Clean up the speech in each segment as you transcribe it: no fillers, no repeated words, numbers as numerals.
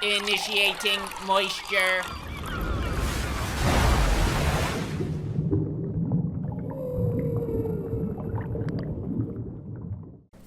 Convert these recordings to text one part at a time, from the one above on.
Initiating moisture.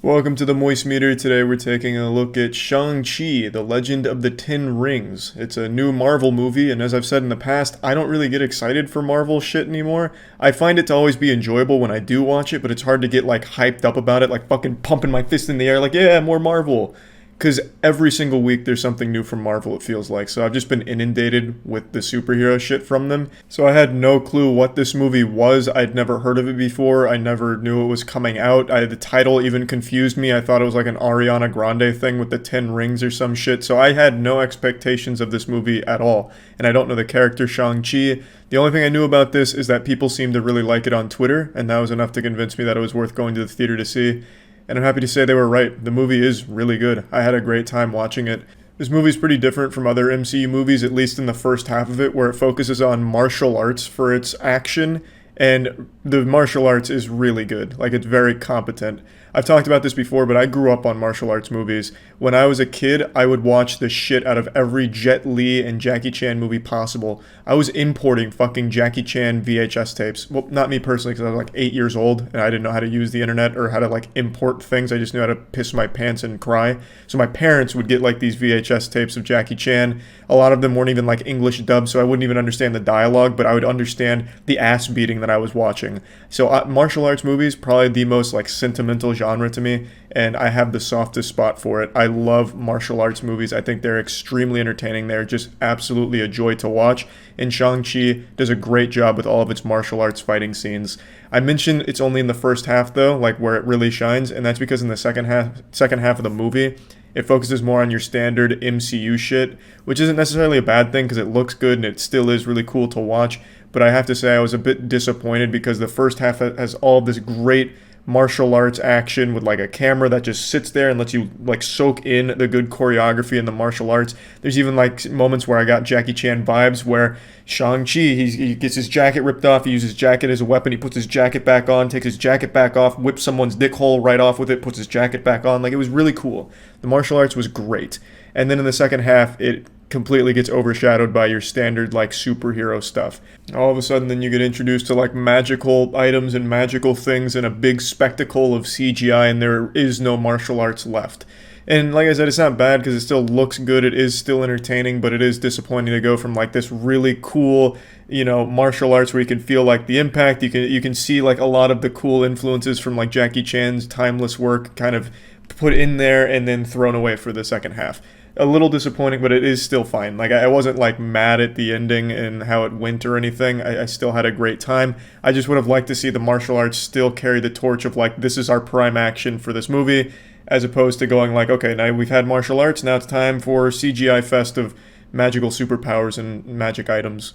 Welcome to the Moist Meter. Today we're taking a look at Shang-Chi, The Legend of the Ten Rings. It's a new Marvel movie, and as I've said in the past, I don't really get excited for Marvel shit anymore. I find it to always be enjoyable when I do watch it, but it's hard to get like hyped up about it, like fucking pumping my fist in the air like, yeah, more Marvel. Because every single week there's something new from Marvel, it feels like. So I've just been inundated with the superhero shit from them. So I had no clue what this movie was. I'd never heard of it before. I never knew it was coming out. The title even confused me. I thought it was like an Ariana Grande thing with the 10 rings or some shit. So I had no expectations of this movie at all. And I don't know the character Shang-Chi. The only thing I knew about this is that people seemed to really like it on Twitter. And that was enough to convince me that it was worth going to the theater to see. And I'm happy to say they were right. The movie is really good. I had a great time watching it. This movie's pretty different from other MCU movies, at least in the first half of it, where it focuses on martial arts for its action. And the martial arts is really good. Like, it's very competent. I've talked about this before, but I grew up on martial arts movies. When I was a kid, I would watch the shit out of every Jet Li and Jackie Chan movie possible. I was importing fucking Jackie Chan VHS tapes. Well, not me personally, because I was like 8 years old, and I didn't know how to use the internet or how to like import things. I just knew how to piss my pants and cry. So my parents would get like these VHS tapes of Jackie Chan. A lot of them weren't even like English dubbed, so I wouldn't even understand the dialogue, but I would understand the ass beating that I was watching. So martial arts movies, probably the most like sentimental genre to me, and I have the softest spot for it. I love martial arts movies. I think they're extremely entertaining. They're just absolutely a joy to watch, and Shang-Chi does a great job with all of its martial arts fighting scenes. I mentioned it's only in the first half though, like where it really shines, and that's because in the second half of the movie, it focuses more on your standard MCU shit, which isn't necessarily a bad thing because it looks good and it still is really cool to watch. But I have to say I was a bit disappointed because the first half has all this great martial arts action with like a camera that just sits there and lets you like soak in the good choreography and the martial arts. There's even like moments where I got Jackie Chan vibes where Shang-Chi, he gets his jacket ripped off, he uses his jacket as a weapon, he puts his jacket back on, takes his jacket back off, whips someone's dick hole right off with it, puts his jacket back on. Like, it was really cool. The martial arts was great. And then in the second half, it completely gets overshadowed by your standard like superhero stuff. All of a sudden then you get introduced to like magical items and magical things and a big spectacle of CGI, and there is no martial arts left. And like I said, it's not bad because it still looks good, it is still entertaining, but it is disappointing to go from like this really cool, martial arts where you can feel like the impact, you can see like a lot of the cool influences from like Jackie Chan's timeless work kind of put in there and then thrown away for the second half. A little disappointing, but it is still fine. Like, I wasn't like mad at the ending and how it went or anything. I still had a great time. I just would have liked to see the martial arts still carry the torch of like, this is our prime action for this movie, as opposed to going like, okay, now we've had martial arts, now it's time for CGI fest of magical superpowers and magic items.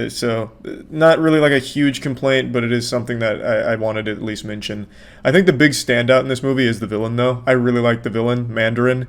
So, not really like a huge complaint, but it is something that I wanted to at least mention. I think the big standout in this movie is the villain, though. I really like the villain, Mandarin.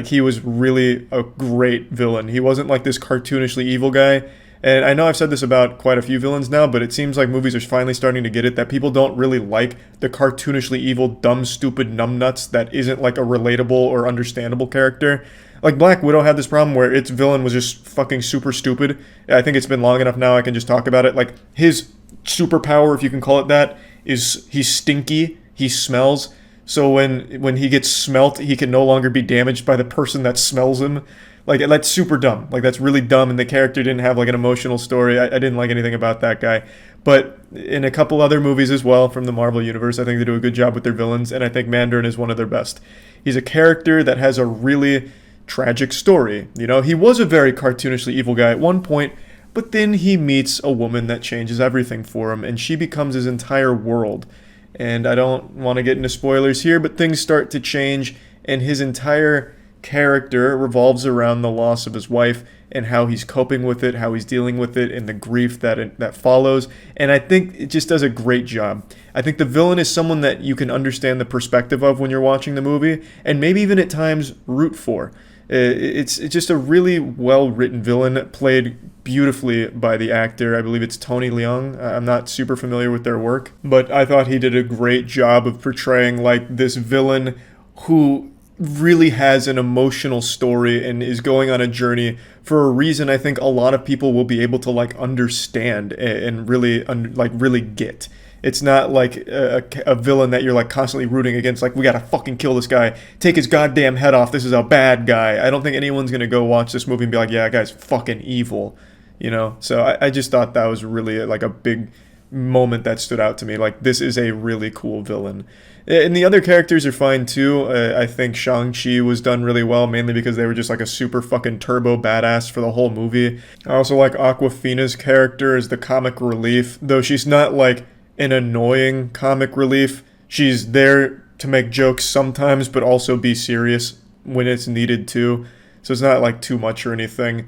He was really a great villain. He wasn't like this cartoonishly evil guy. And I know I've said this about quite a few villains now, but it seems like movies are finally starting to get it, that people don't really like the cartoonishly evil, dumb, stupid numbnuts that isn't like a relatable or understandable character. Like, Black Widow had this problem where its villain was just fucking super stupid. I think it's been long enough now I can just talk about it. Like, his superpower, if you can call it that, is he's stinky, he smells. So when he gets smelt, he can no longer be damaged by the person that smells him. Like, that's super dumb. Like, that's really dumb, and the character didn't have, like, an emotional story. I didn't like anything about that guy. But in a couple other movies as well from the Marvel Universe, I think they do a good job with their villains, and I think Mandarin is one of their best. He's a character that has a really tragic story. He was a very cartoonishly evil guy at one point, but then he meets a woman that changes everything for him, and she becomes his entire world. And I don't want to get into spoilers here, but things start to change, and his entire character revolves around the loss of his wife and how he's coping with it, how he's dealing with it, and the grief that follows. And I think it just does a great job. I think the villain is someone that you can understand the perspective of when you're watching the movie, and maybe even at times root for. It's just a really well-written villain, played beautifully by the actor. I believe it's Tony Leung. I'm not super familiar with their work, but I thought he did a great job of portraying like this villain who really has an emotional story and is going on a journey for a reason I think a lot of people will be able to like understand and really like really get. It's not like a villain that you're like constantly rooting against. Like, we gotta fucking kill this guy, take his goddamn head off. This is a bad guy. I don't think anyone's gonna go watch this movie and be like, yeah, that guy's fucking evil, you know. So I just thought that was really like a big moment that stood out to me. Like, this is a really cool villain. And the other characters are fine too. I think Shang-Chi was done really well, mainly because they were just like a super fucking turbo badass for the whole movie. I also like Awkwafina's character as the comic relief, though she's not like an annoying comic relief. She's there to make jokes sometimes, but also be serious when it's needed too. So it's not like too much or anything.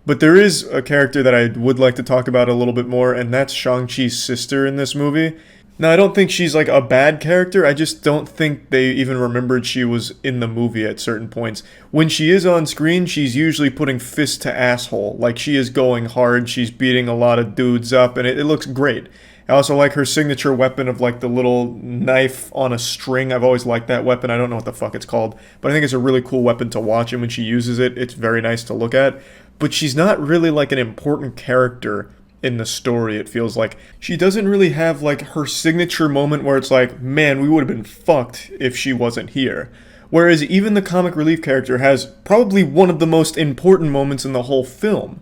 But there is a character that I would like to talk about a little bit more, and that's Shang-Chi's sister in this movie. Now, I don't think she's like a bad character. I just don't think they even remembered she was in the movie at certain points. When she is on screen, she's usually putting fist to asshole. Like, she is going hard. She's beating a lot of dudes up, and it looks great. I also like her signature weapon of like the little knife on a string. I've always liked that weapon. I don't know what the fuck it's called, but I think it's a really cool weapon to watch, and when she uses it, it's very nice to look at. But she's not really like an important character in the story, it feels like. She doesn't really have like her signature moment where it's like, man, we would have been fucked if she wasn't here. Whereas even the comic relief character has probably one of the most important moments in the whole film.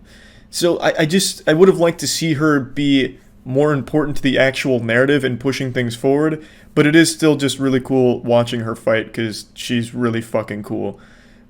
So I would have liked to see her be more important to the actual narrative and pushing things forward, but it is still just really cool watching her fight because she's really fucking cool.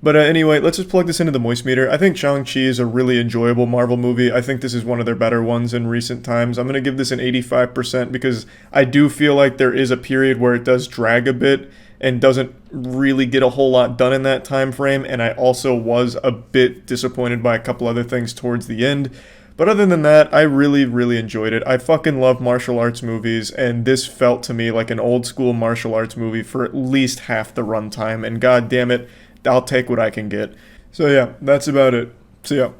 But anyway, let's just plug this into the moist meter. I think Shang-Chi is a really enjoyable Marvel movie. I think this is one of their better ones in recent times. I'm going to give this an 85% because I do feel like there is a period where it does drag a bit and doesn't really get a whole lot done in that time frame, and I also was a bit disappointed by a couple other things towards the end. But other than that, I really, really enjoyed it. I fucking love martial arts movies, and this felt to me like an old school martial arts movie for at least half the runtime, and god damn it, I'll take what I can get. So yeah, that's about it. See ya.